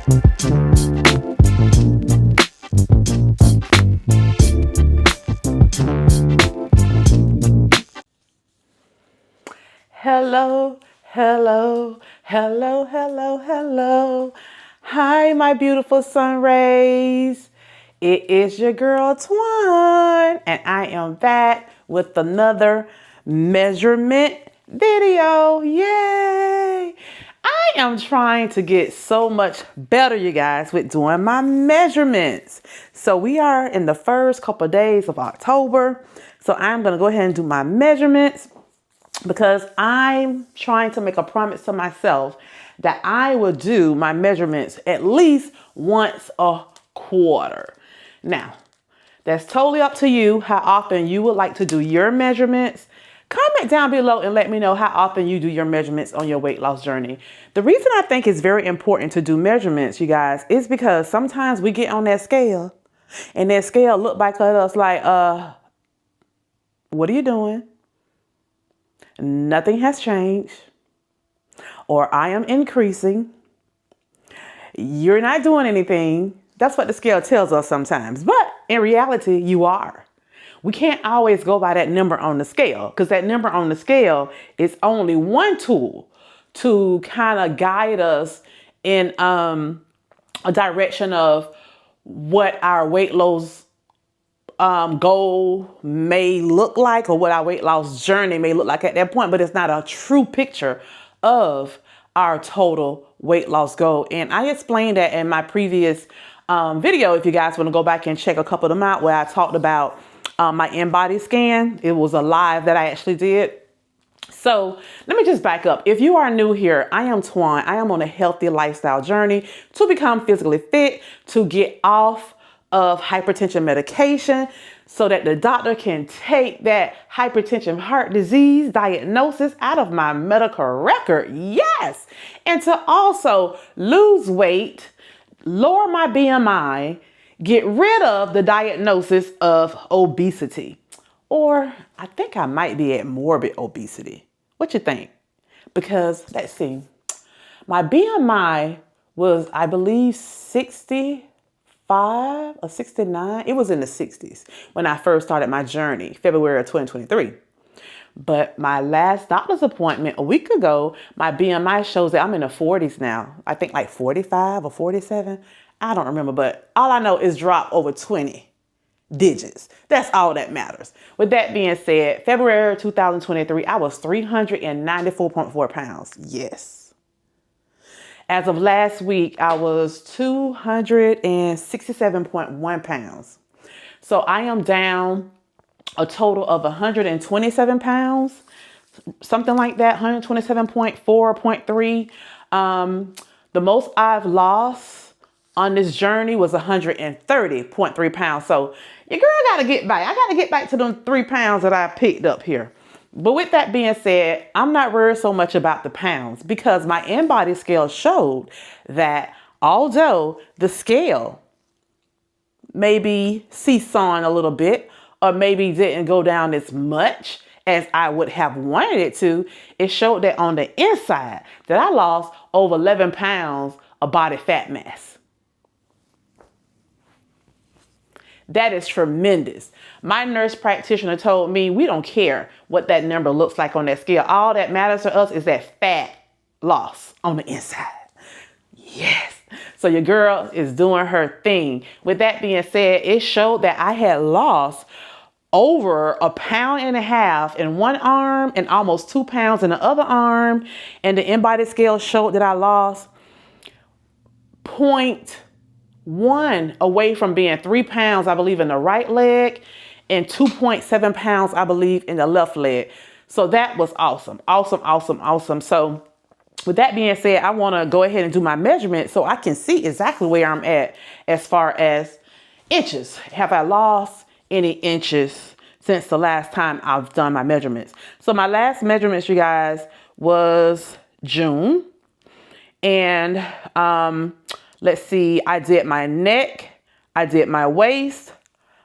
Hello, hello, hello, hello, hello. Hi, my beautiful Sunrays. It is your girl Twan, and I am back with another measurement video. Yay! I am trying to get so much better, you guys, with doing my measurements. So we are in the first couple of days of October. So I'm going to go ahead and do my measurements, because I'm trying to make a promise to myself that I will do my measurements at least once a quarter. Now, that's totally up to you how often you would like to do your measurements. Comment down below and let me know how often you do your measurements on your weight loss journey. The reason I think it's very important to do measurements, you guys, is because sometimes we get on that scale and that scale look back at us like, what are you doing? Nothing has changed, or I am increasing. You're not doing anything. That's what the scale tells us sometimes. But in reality, you are. We can't always go by that number on the scale, because that number on the scale is only one tool to kind of guide us in a direction of what our weight loss goal may look like, or what our weight loss journey may look like at that point, but it's not a true picture of our total weight loss goal. And I explained that in my previous video. If you guys want to go back and check a couple of them out, where I talked about my in-body scan. It was a live that I actually did. So let me just back up. If you are new here, I am Twan. I am on a healthy lifestyle journey to become physically fit, to get off of hypertension medication so that the doctor can take that hypertension heart disease diagnosis out of my medical record. Yes. And to also lose weight, lower my BMI, get rid of the diagnosis of obesity. Or I think I might be at morbid obesity. What you think? Because let's see, my BMI was, I believe, 65 or 69. It was in the 60s when I first started my journey, February of 2023. But my last doctor's appointment a week ago, my BMI shows that I'm in the 40s now. I think like 45 or 47. I don't remember, but all I know is drop over 20 digits. That's all that matters. With that being said, February 2023, I was 394.4 pounds. Yes. As of last week, I was 267.1 pounds. So I am down a total of 127 pounds, something like that, 127.4, 0.3. The most I've lost on this journey was 130.3 pounds. So your girl got to get back. I got to get back to them 3 pounds that I picked up here. But with that being said, I'm not worried so much about the pounds, because my in-body scale showed that although the scale maybe seesawing a little bit, or maybe didn't go down as much as I would have wanted it to, it showed that on the inside that I lost over 11 pounds of body fat mass. That is tremendous. My nurse practitioner told me we don't care what that number looks like on that scale. All that matters to us is that fat loss on the inside. Yes. So your girl is doing her thing. With that being said, it showed that I had lost over 1.5 pounds in one arm and almost 2 pounds in the other arm. And the in-body scale showed that I lost 0.1 away from being 3 pounds, I believe, in the right leg, and 2.7 pounds, I believe, in the left leg. So that was awesome. Awesome, awesome, awesome. So with that being said, I want to go ahead and do my measurement so I can see exactly where I'm at as far as inches. Have I lost any inches since the last time I've done my measurements? So my last measurements, you guys, was June. And let's see, I did my neck, I did my waist,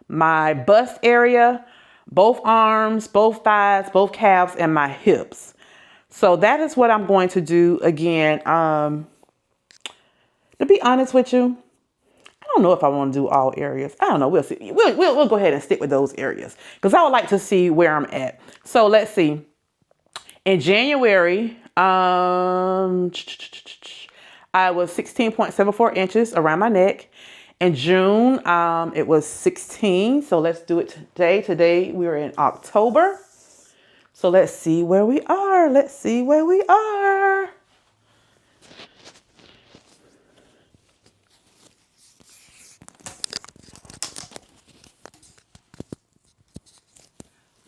my bust area, both arms, both thighs, both calves, and my hips. So that is what I'm going to do again To be honest with you, I don't know if I want to do all areas. I don't know. We'll see. We'll go ahead and stick with those areas because I would like to see where I'm at. So let's see. In January, I was 16.74 inches around my neck. In June, it was 16. So let's do it today. Today we are in October. So let's see where we are. Let's see where we are.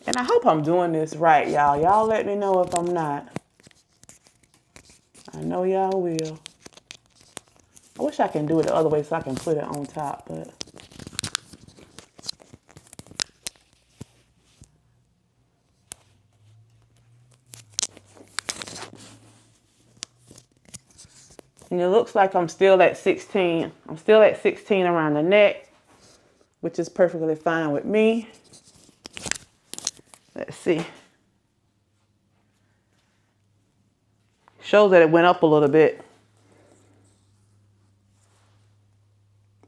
And I hope I'm doing this right, y'all. Y'all let me know if I'm not. I know y'all will. I wish I can do it the other way so I can put it on top, but. And it looks like I'm still at 16. I'm still at 16 around the neck, which is perfectly fine with me. Let's see. Shows that it went up a little bit,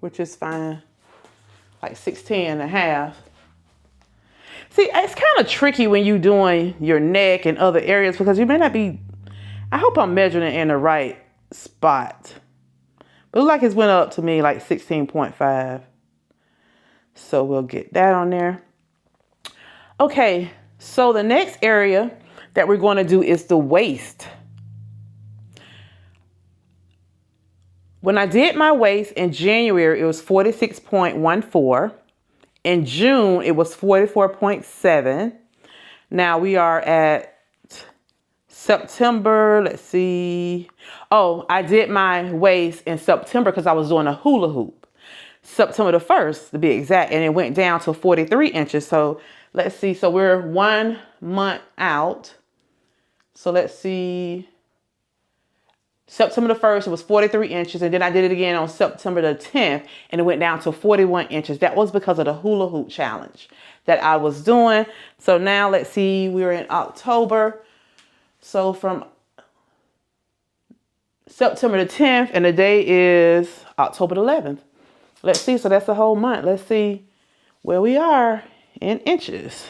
which is fine. Like 16 and a half. See, it's kind of tricky when you're doing your neck and other areas because you may not be, I hope I'm measuring it in the right spot. But it looks like it's went up to me like 16.5. So we'll get that on there. Okay, so the next area that we're going to do is the waist. When I did my waist in January, it was 46.14. In June, it was 44.7. Now we are at September. Let's see. Oh, I did my waist in September because I was doing a hula hoop. September the 1st, to be exact, and it went down to 43 inches. So let's see. So we're 1 month out. So let's see. September the 1st, it was 43 inches. And then I did it again on September the 10th, and it went down to 41 inches. That was because of the hula hoop challenge that I was doing. So now let's see, we're in October. So from September the 10th, and the day is October the 11th. Let's see, so that's a whole month. Let's see where we are in inches.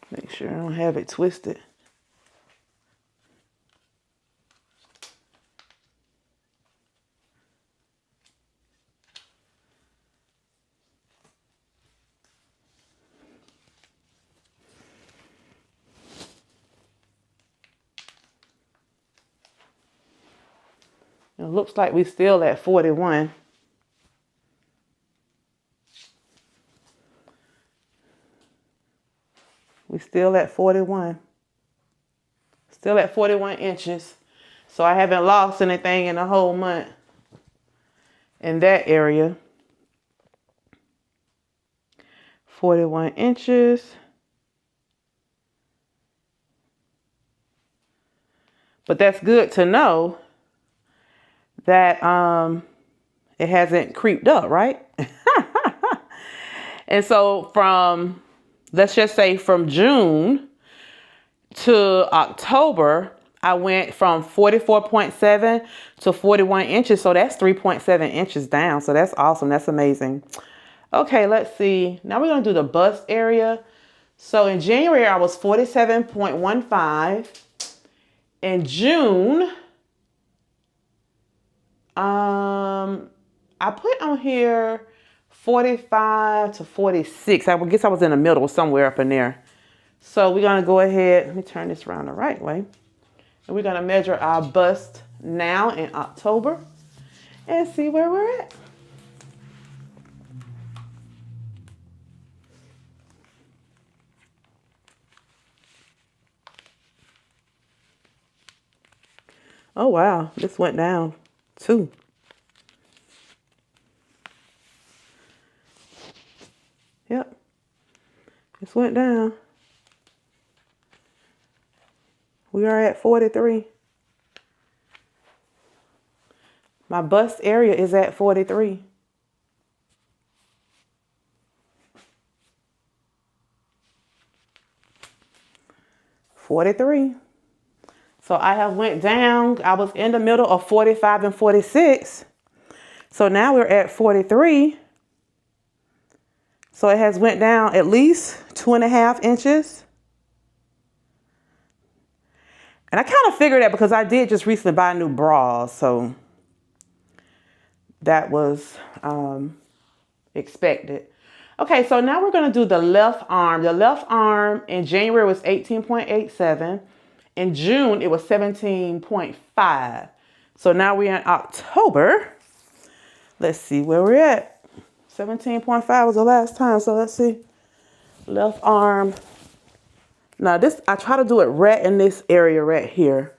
Make sure I don't have it twisted. It looks like we're still at 41. We're still at 41. Still at 41 inches. So I haven't lost anything in a whole month in that area. 41 inches. But that's good to know that it hasn't creeped up, right? And so from, let's just say from June to October, I went from 44.7 to 41 inches. So that's 3.7 inches down. So that's awesome. That's amazing. Okay, let's see. Now we're going to do the bust area. So in January, I was 47.15. In June, I put on here 45 to 46. I guess I was in the middle, somewhere up in there. So we're going to go ahead. Let me turn this around the right way. And we're going to measure our bust now in October and see where we're at. Oh, wow. This went down too. Yep. This went down. We are at 43. My bust area is at 43. 43. So I have went down. I was in the middle of 45 and 46. So now we're at 43. So it has went down at least 2.5 inches. And I kind of figured that because I did just recently buy new bras. So that was expected. Okay, so now we're going to do the left arm. The left arm in January was 18.87. In June, it was 17.5. So now we're in October. Let's see where we're at. 17.5 was the last time. So let's see. Left arm. Now this, I try to do it right in this area right here.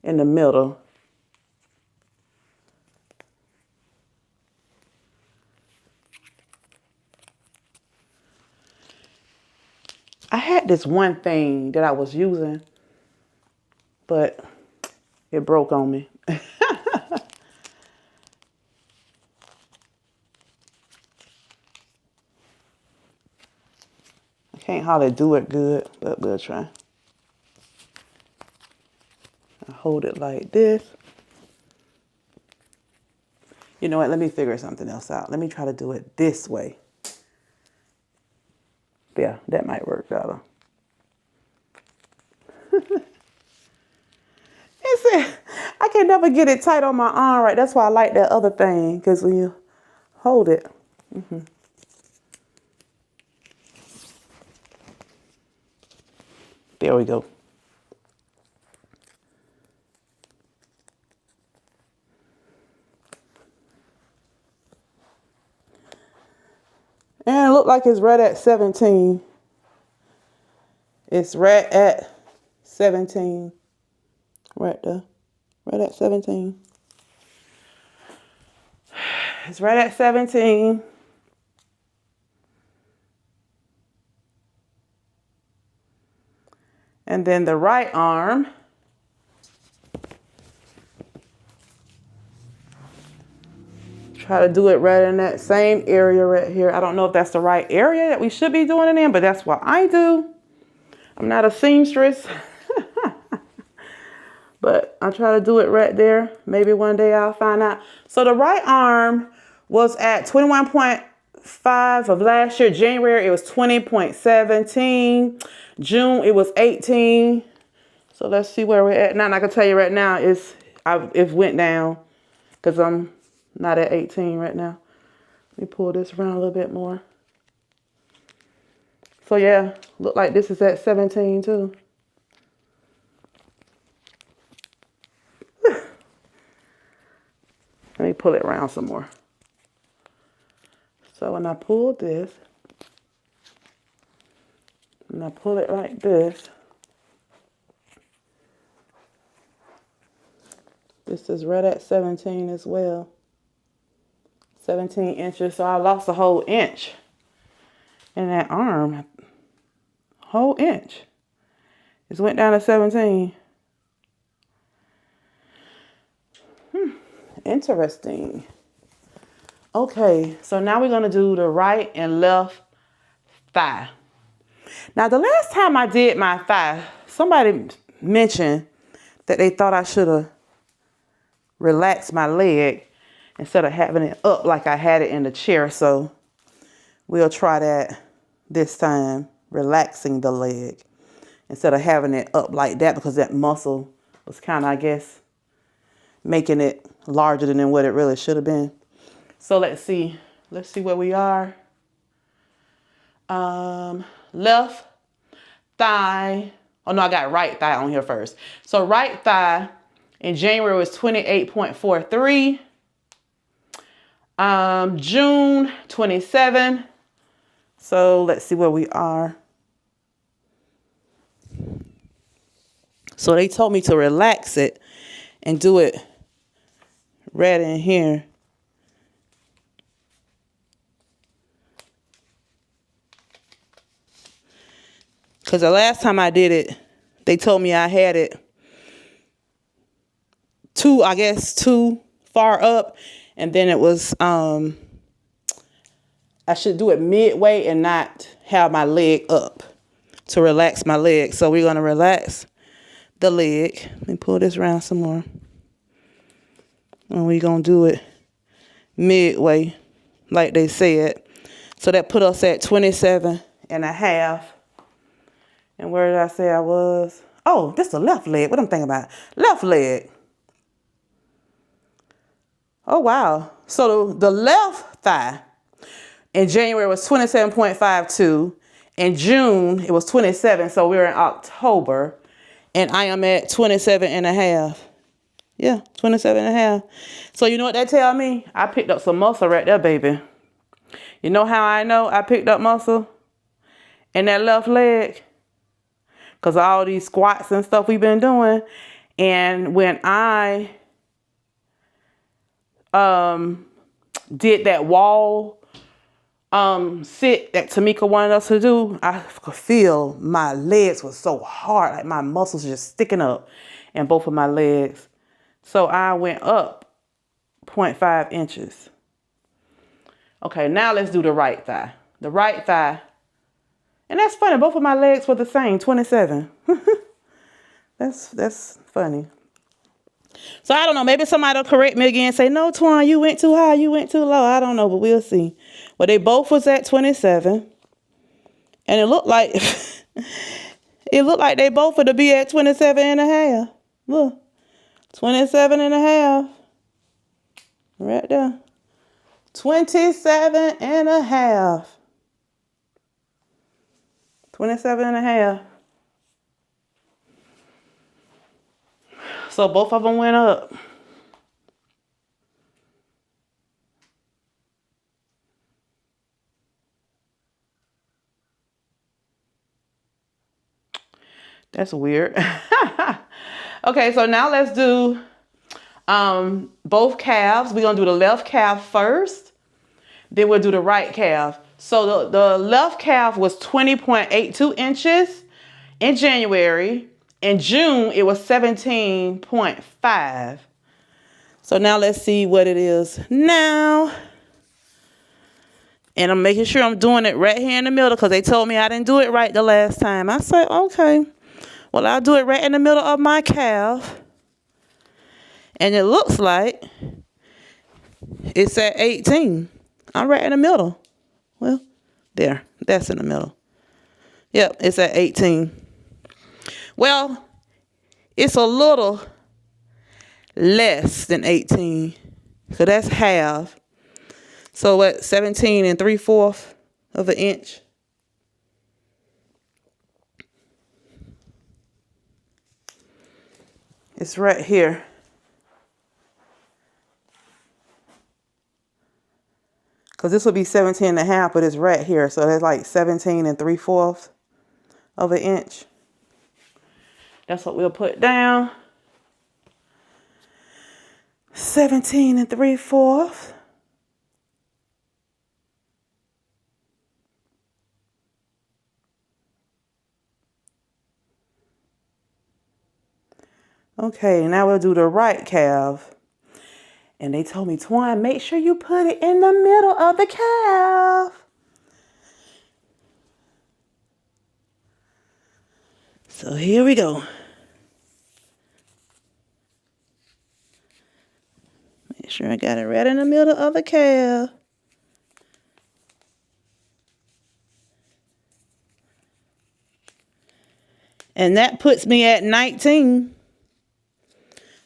In the middle. I had this one thing that I was using, but it broke on me. I can't hardly do it good, but we'll try. I hold it like this. You know what? Let me figure something else out. Let me try to do it this way. Yeah, that might work better. I can never get it tight on my arm right. That's why I like that other thing, because when you hold it. There we go. And it looked like it's right at 17. It's right at 17. Right there. Right at 17. It's right at 17. And then the right arm. Try to do it right in that same area right here. I don't know if that's the right area that we should be doing it in, but that's what I do. I'm not a seamstress. But I try to do it right there. Maybe one day I'll find out. So the right arm was at 21.5 of last year. January, it was 20.17. June, it was 18. So let's see where we're at now. And I can tell you right now, it went down because I'm not at 18 right now. Let me pull this around a little bit more. So yeah, look like this is at 17 too. Let me pull it around some more. So when I pull this, and I pull it like this, this is right at 17 as well. 17 inches, so I lost a whole inch in that arm. Whole inch. It went down to 17. Interesting. Okay, so now we're going to do the right and left thigh. Now, the last time I did my thigh, somebody mentioned that they thought I should have relaxed my leg instead of having it up like I had it in the chair. So we'll try that this time, relaxing the leg instead of having it up like that, because that muscle was kind of, I guess, making it larger than what it really should have been. So let's see where we are. Left thigh. Oh no, I got right thigh on here first. So right thigh in January was 28.43. June 27. So let's see where we are. So they told me to relax it and do it right in here. Because the last time I did it, they told me I had it too far up. And then it was, I should do it midway and not have my leg up. to relax my leg. So we're going to relax the leg. Let me pull this around some more. And we're going to do it midway, like they said. So that put us at 27 and a half. And where did I say I was? Oh, this is the left leg. What I'm thinking about? Left leg. Oh, wow. So the left thigh in January was 27.52. In June, it was 27. So we're in October. And I am at 27 and a half. Yeah, 27 and a half. So you know what that tell me? I picked up some muscle right there, baby. You know how I know I picked up muscle in that left leg? Because of all these squats and stuff we've been doing. And when I did that wall sit that Tamika wanted us to do, I could feel my legs were so hard. Like my muscles just sticking up in both of my legs. So I went up 0.5 inches. Okay, now let's do the right thigh. The right thigh. And that's funny. Both of my legs were the same, 27. That's funny. So I don't know. Maybe somebody will correct me again and say, no, Twan, you went too high. You went too low. I don't know, but we'll see. Well, they both was at 27. And it looked like they both would be at 27 and a half. Look, 27 and a half. Right there. 27 and a half. 27 and a half. So both of them went up. That's weird. Okay, so now let's do both calves. We're going to do the left calf first. Then we'll do the right calf. So the left calf was 20.82 inches in January. In June, it was 17.5. So now let's see what it is now. And I'm making sure I'm doing it right here in the middle because they told me I didn't do it right the last time. I said, okay, well, I'll do it right in the middle of my calf. And it looks like it's at 18. I'm right in the middle. Well, there. That's in the middle. Yep, it's at 18. Well, it's a little less than 18. So that's half. So what, 17 3/4 of an inch? It's right here. Because this would be 17 and a half, but it's right here. So that's like 17 3/4 of an inch. That's what we'll put down. 17 3/4. Okay, now we'll do the right calf. And they told me, Twan, make sure you put it in the middle of the calf. So here we go. Make sure I got it right in the middle of the calf. And that puts me at 19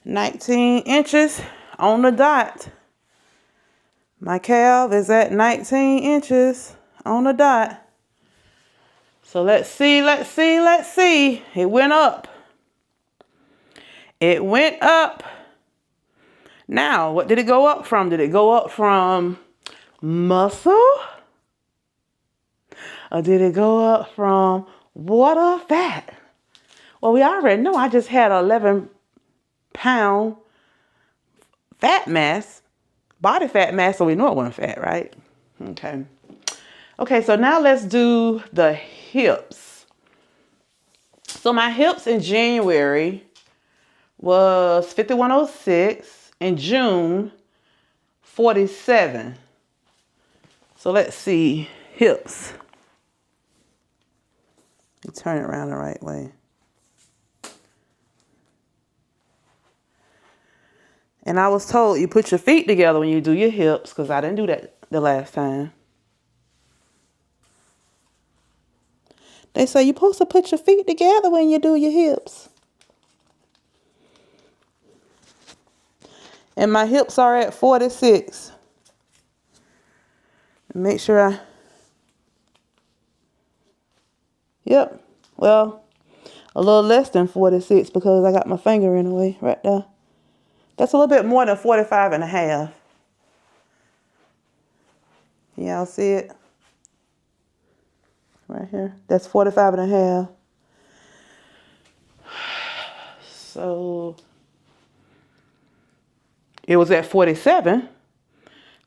inches on the dot. My calf is at 19 inches on the dot. So let's see. It went up. It went up. Now, what did it go up from? Did it go up from muscle? Or did it go up from water, fat? Well, we already know I just had 11-pound fat mass, body fat mass, so we know it wasn't fat, right? Okay. Okay, so now let's do the hips. So my hips in January was 5106. In June, 47. So let's see, hips. You turn it around the right way. And I was told you put your feet together when you do your hips, because I didn't do that the last time. They say you're supposed to put your feet together when you do your hips. And my hips are at 46. Make sure yep. Well, a little less than 46 because I got my finger in the way right there. That's a little bit more than 45 and a half. Y'all see it? Right here. That's 45 and a half. So it was at 47.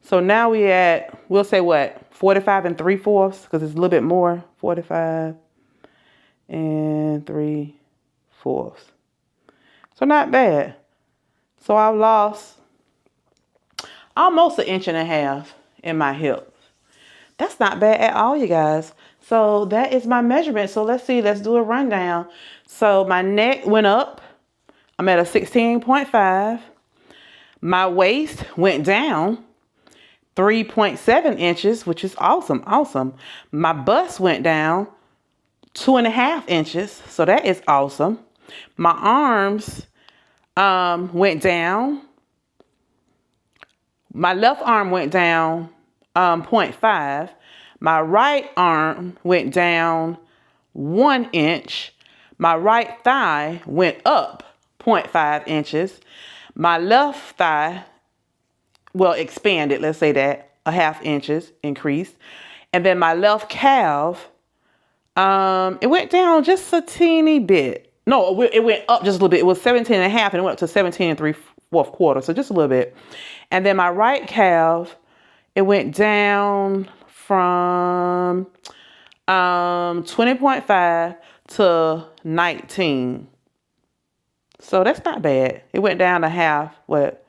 So now we'll say what? 45 and 3/4, because it's a little bit more. 45 and 3/4. So not bad. So I lost almost 1.5 inches in my hips. That's not bad at all, you guys. So that is my measurement. So let's see, let's do a rundown. So my neck went up. I'm at a 16.5. My waist went down 3.7 inches, which is awesome, awesome. My bust went down 2.5 inches, so that is awesome. My arms went down. My left arm went down 0.5. My right arm went down 1 inch. My right thigh went up 0.5 inches. My left thigh, well, expanded, let's say that, 0.5 inches increased. And then my left calf, it went down just a teeny bit. No, it went up just a little bit. It was 17.5 and it went up to 17 3/4, so just a little bit. And then my right calf, it went down from 20.5 to 19. So that's not bad. It went down to half. What?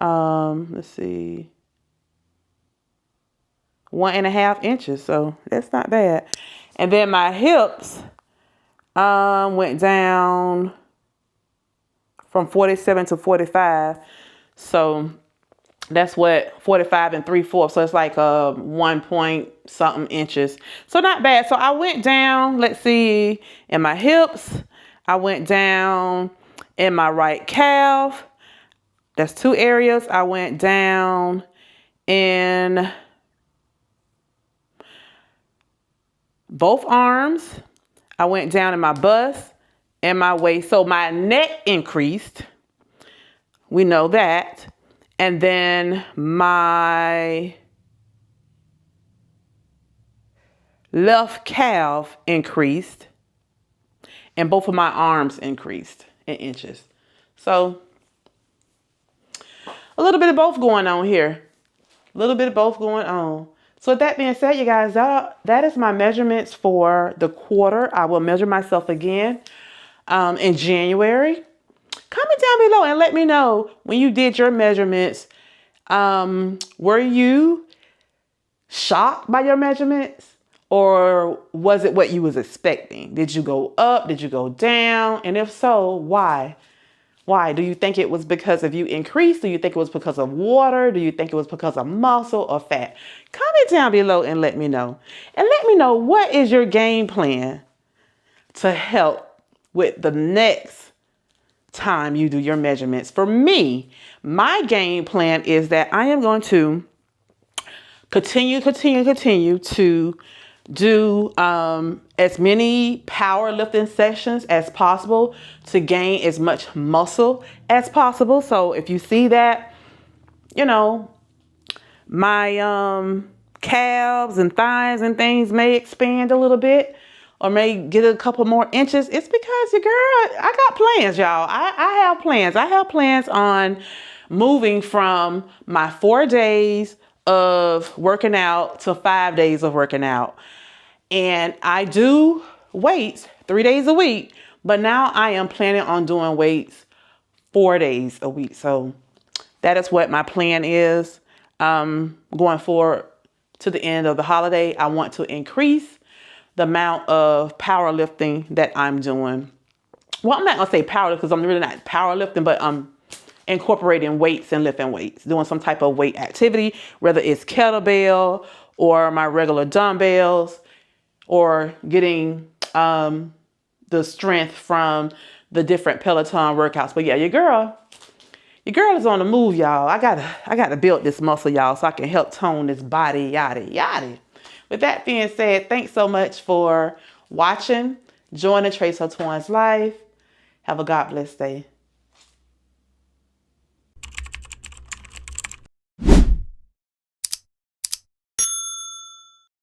Let's see. 1.5 inches. So that's not bad. And then my hips went down from 47 to 45. So that's what 45 and 3/4. So it's like 1 point something inches. So not bad. So I went down, let's see, in my hips. I went down in my right calf. That's 2 areas. I went down in both arms. I went down in my bust and my waist. So my neck increased. We know that. And then my left calf increased. And both of my arms increased in inches. So a little bit of both going on here. A little bit of both going on. So with that being said, you guys, that is my measurements for the quarter. I will measure myself again in January. Comment down below and let me know when you did your measurements. Were you shocked by your measurements? Or was it what you was expecting? Did you go up? Did you go down? And if so, why? Why? Do you think it was because of you increased? Do you think it was because of water? Do you think it was because of muscle or fat? Comment down below and let me know. And let me know, what is your game plan to help with the next time you do your measurements? For me, my game plan is that I am going to continue to do as many powerlifting sessions as possible to gain as much muscle as possible. So if you see that, you know, my calves and thighs and things may expand a little bit or may get a couple more inches, it's because your girl, I got plans, y'all. I have plans. I have plans on moving from my 4 days of working out to 5 days of working out. And I do weights 3 days a week, but now I am planning on doing weights 4 days a week. So that is what my plan is. Going forward to the end of the holiday, I want to increase the amount of powerlifting that I'm doing. Well, I'm not gonna say powerlifting because I'm really not powerlifting, but I'm incorporating weights and lifting weights, doing some type of weight activity, whether it's kettlebell or my regular dumbbells, or getting the strength from the different Peloton workouts. But yeah, your girl is on the move, y'all. I gotta build this muscle, y'all, so I can help tone this body, yada yada. With that being said, thanks so much for watching. Join the Trace Her Twins life. Have a God bless day.